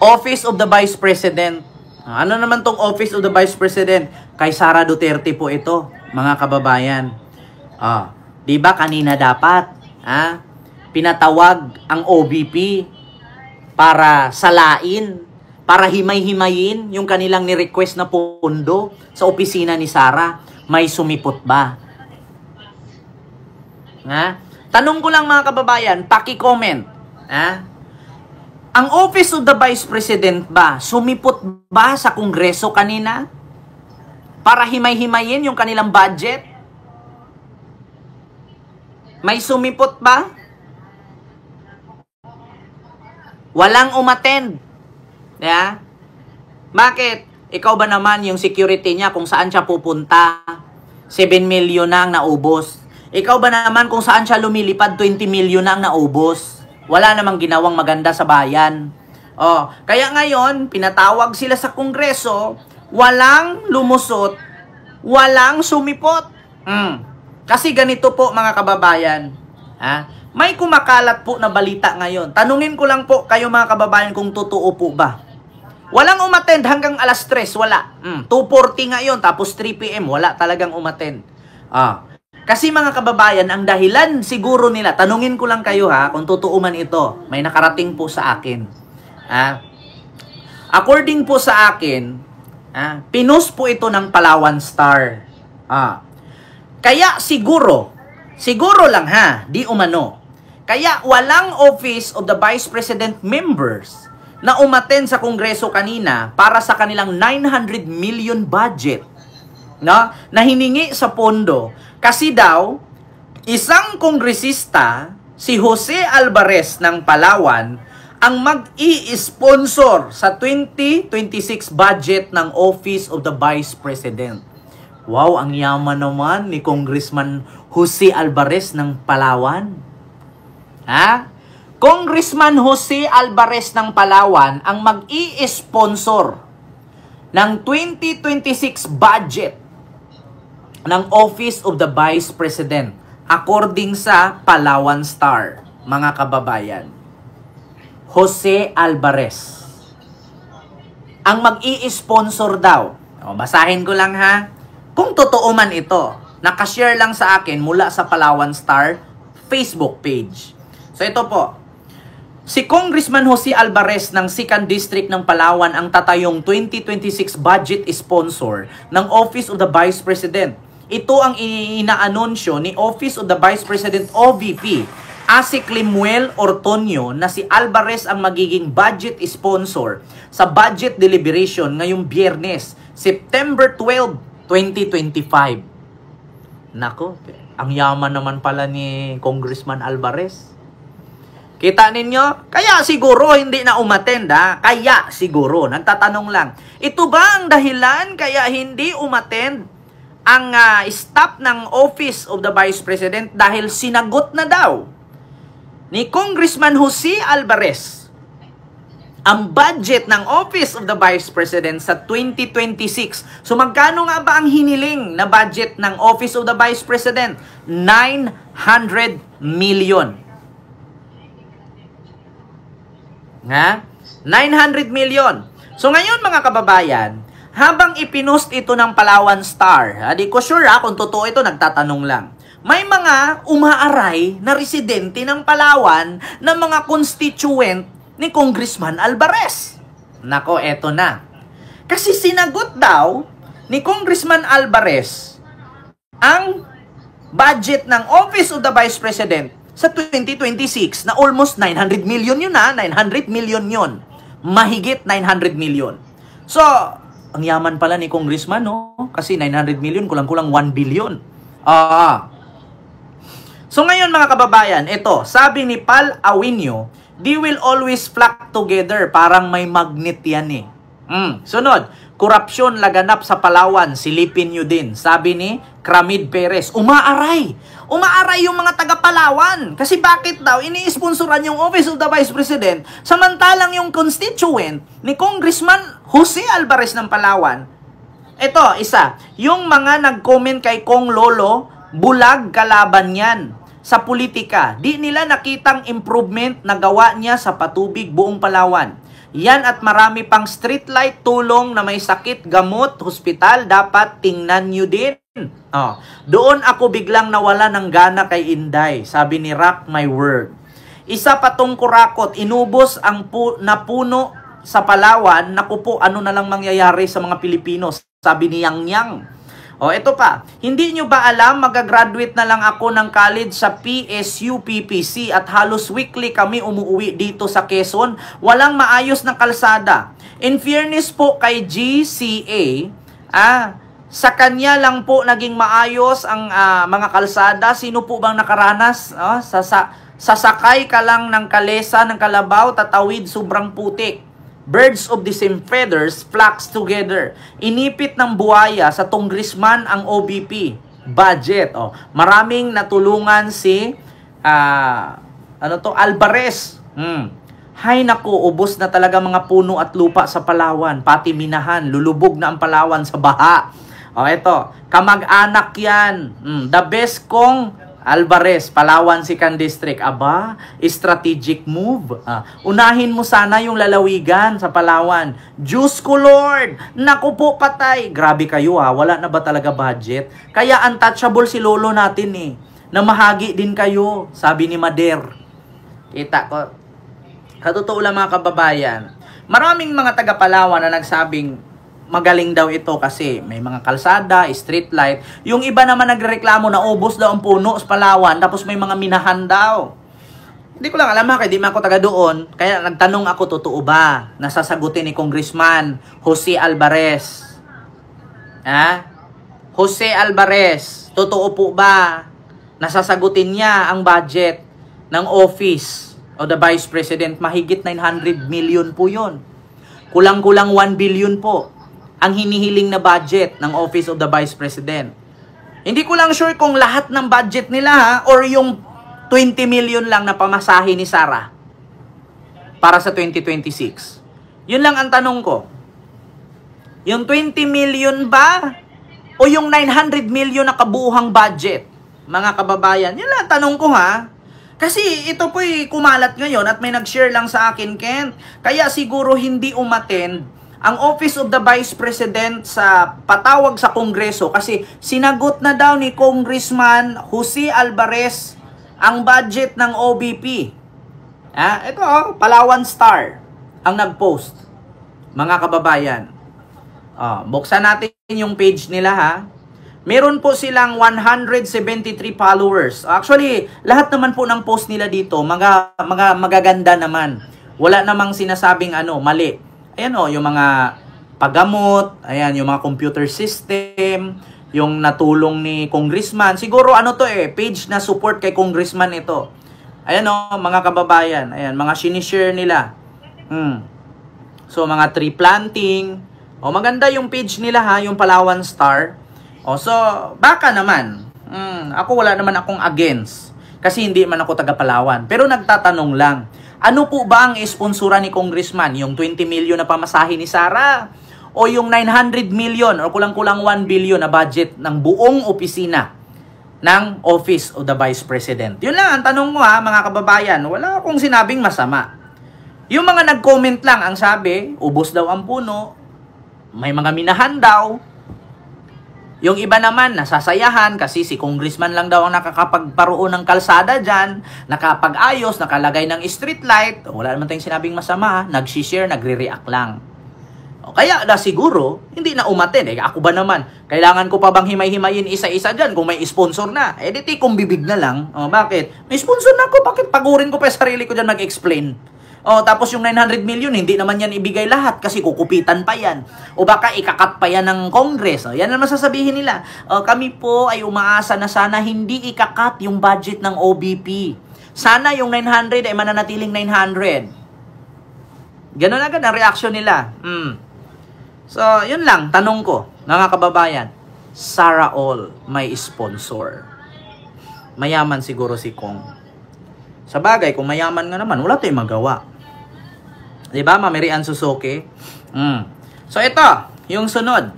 Office of the Vice President. Ano naman tong Office of the Vice President? Kay Sara Duterte po ito, mga kababayan. Di ba kanina dapat, pinatawag ang OVP para salain, para himay-himayin yung kanilang ni-request na pondo sa opisina ni Sara. May sumipot ba? Tanong ko lang mga kababayan, paki-comment. Ang Office of the Vice President ba, sumipot ba sa Kongreso kanina? Para himay-himayin yung kanilang budget? May sumipot ba? Walang umattend. Bakit? Ikaw ba naman yung security niya kung saan siya pupunta? 7 million na ang naubos. Ikaw ba naman kung saan siya lumilipad, 20 million na ang naubos. Wala namang ginawang maganda sa bayan. Kaya ngayon, pinatawag sila sa Kongreso, walang lumusot, walang sumipot. Kasi ganito po mga kababayan, may kumakalat po na balita ngayon. Tanungin ko lang po kayo mga kababayan kung totoo po ba. Walang umattend hanggang alas 3, wala. 2:40 ngayon, tapos 3 PM, wala talagang umattend. Kasi mga kababayan, ang dahilan siguro nila, tanungin ko lang kayo kung totoo man ito, may nakarating po sa akin. According po sa akin, pinost po ito ng Palawan Star. Kaya siguro lang di umano. Kaya walang Office of the Vice President members na umattend sa Kongreso kanina para sa kanilang 900 million budget na hiningi sa pondo. Kasi daw, isang kongresista, si Jose Alvarez ng Palawan, ang mag-i-sponsor sa 2026 budget ng Office of the Vice President. Wow, ang yaman naman ni Congressman Jose Alvarez ng Palawan. Congressman Jose Alvarez ng Palawan ang mag-i-sponsor ng 2026 budget ng Office of the Vice President according sa Palawan Star, mga kababayan. Jose Alvarez ang mag-i-sponsor daw. Basahin ko lang kung totoo man ito. Nakashare lang sa akin mula sa Palawan Star Facebook page. So ito po, si Congressman Jose Alvarez ng 2nd District ng Palawan ang tatayong 2026 budget sponsor ng Office of the Vice President. Ito ang inaanunsyo ni Office of the Vice President OVP, Asik Limuel Ortonio, na si Alvarez ang magiging budget sponsor sa budget deliberation ngayong Biyernes, September 12, 2025. Nako, ang yaman naman pala ni Congressman Alvarez. Kita ninyo? Kaya siguro hindi na umattend Kaya siguro, nagtatanong lang. Ito ba ang dahilan kaya hindi umattend ang staff ng Office of the Vice President dahil sinagot na daw ni Congressman Jose Alvarez ang budget ng Office of the Vice President sa 2026. So magkano nga ba ang hiniling na budget ng Office of the Vice President? 900 million. 900 million. So ngayon mga kababayan, habang ipinost ito ng Palawan Star, di ko sure kung totoo ito, nagtatanong lang. May mga umaaray na residente ng Palawan na mga constituent ni Congressman Alvarez. Nako, eto na. Kasi sinagot daw ni Congressman Alvarez ang budget ng Office of the Vice President sa 2026 na almost 900 million yun 900 million yun. Mahigit 900 million. So, ang yaman pala ni Congressman, Kasi 900 million, kulang-kulang 1 billion. So ngayon mga kababayan, ito, sabi ni Pal Awinio, they will always flock together. Parang may magnet yan Sunod, korupsyon laganap sa Palawan, silipin nyo din. Sabi ni Cramid Perez, umaaray yung mga taga-Palawan. Kasi bakit daw ini-sponsoran yung Office of the Vice President samantalang yung constituent ni Congressman Jose Alvarez ng Palawan. Ito, isa, yung mga nag-comment kay Kong Lolo, bulag kalaban yan sa politika. Di nila nakitang improvement na gawa niya sa patubig buong Palawan. Yan at marami pang streetlight, tulong na may sakit, gamot, hospital, dapat tingnan nyo din. Doon ako biglang nawala ng gana kay Inday, sabi ni Rock My Word. Isa pa tong kurakot, inubos ang napuno sa Palawan, naku po, ano na lang mangyayari sa mga Pilipino, sabi ni Yang Yang. Ito pa, hindi nyo ba alam, magagraduate na lang ako ng college sa PSU PPC at halos weekly kami umuwi dito sa Quezon. Walang maayos na kalsada. In fairness po kay GCA, sa kanya lang po naging maayos ang mga kalsada. Sino po bang nakaranas? Sasakay ka lang ng kalesa ng kalabaw, tatawid, sobrang putik. Birds of the same feathers flocks together. Inipit ng buhaya sa congressman ang OBP budget. Maraming natulungan si Alvarez. Hay nako, ubos na talaga mga puno at lupa sa Palawan, pati minahan, lulubog na ang Palawan sa baha. Ito, kamag-anak yan. The best kong Alvarez, Palawan Second District. Aba, strategic move. Unahin mo sana yung lalawigan sa Palawan. Diyos ko Lord, naku po patay. Grabe kayo wala na ba talaga budget? Kaya untouchable si lolo natin Namahagi din kayo, sabi ni Mader. Kita ko. Katotoo lang mga kababayan. Maraming mga taga Palawan na nagsabing magaling daw ito kasi may mga kalsada, street light. Yung iba naman nagreklamo na ubos daw ang puno sa Palawan tapos may mga minahan daw. Hindi ko lang alam kaya di man ako taga doon. Kaya nagtanong ako, totoo ba? Nasasagutin ni Congressman Jose Alvarez. Jose Alvarez, totoo po ba? Nasasagutin niya ang budget ng office o the Vice President. Mahigit 900 million po yun. Kulang-kulang 1 billion po ang hinihiling na budget ng Office of the Vice President. Hindi ko lang sure kung lahat ng budget nila or yung 20 million lang na pamasahe ni Sara para sa 2026. Yun lang ang tanong ko. Yung 20 million ba o yung 900 million na kabuuhang budget? Mga kababayan, yun lang ang tanong ko Kasi ito po'y kumalat ngayon at may nag-share lang sa akin, Ken. Kaya siguro hindi umattend ang Office of the Vice President sa patawag sa Kongreso kasi sinagot na daw ni Congressman Jose Alvarez ang budget ng OBP. Ito, Palawan Star ang nag-post. Mga kababayan. Buksan natin yung page nila Meron po silang 173 followers. Actually, lahat naman po ng post nila dito, magaganda naman. Wala namang sinasabing mali. Ayan yung mga paggamot, ayan yung mga computer system, yung natulong ni Congressman. Siguro page na support kay Congressman ito. Ayan mga kababayan, ayan mga sinishare nila. So mga tree planting. Maganda yung page nila yung Palawan Star. So baka naman, ako wala naman akong against kasi hindi man ako taga Palawan. Pero nagtatanong lang. Ano po ba ang sponsora ni Congressman? Yung 20 million na pamasahe ni Sara? O yung 900 million o kulang-kulang 1 billion na budget ng buong opisina ng Office of the Vice President? Yun lang ang tanong ko mga kababayan. Wala akong sinabing masama. Yung mga nag-comment lang ang sabi, ubos daw ang puno, may mga minahan daw. Yung iba naman, nasasayahan kasi si Congressman lang daw ang nakakapagparoon ng kalsada dyan, nakapag-ayos, nakalagay ng street light. Wala naman tayong sinabing masama, nag-share, nagre-react lang. Kaya siguro, hindi na umaten. Ako ba naman, kailangan ko pa bang himay-himayin isa-isa dyan kung may sponsor na? Di kong bibig na lang. Bakit? May sponsor na ako, bakit pagurin ko pa sarili ko dyan mag-explain? Tapos yung 900 million, hindi naman yan ibigay lahat kasi kukupitan pa yan. O baka ikakat pa yan ng Congress. Yan ang masasabihin nila. Kami po ay umaasa na sana hindi ikakat yung budget ng OBP. Sana yung 900 ay mananatiling 900. Ganun agad ang reaction nila. So, yun lang, tanong ko, mga kababayan. Sara All may sponsor. Mayaman siguro si Kong. Sa bagay, kung mayaman nga naman, wala tayong magawa. Diba, Ma'am Mary Ann Suzuki? So, ito, yung sunod.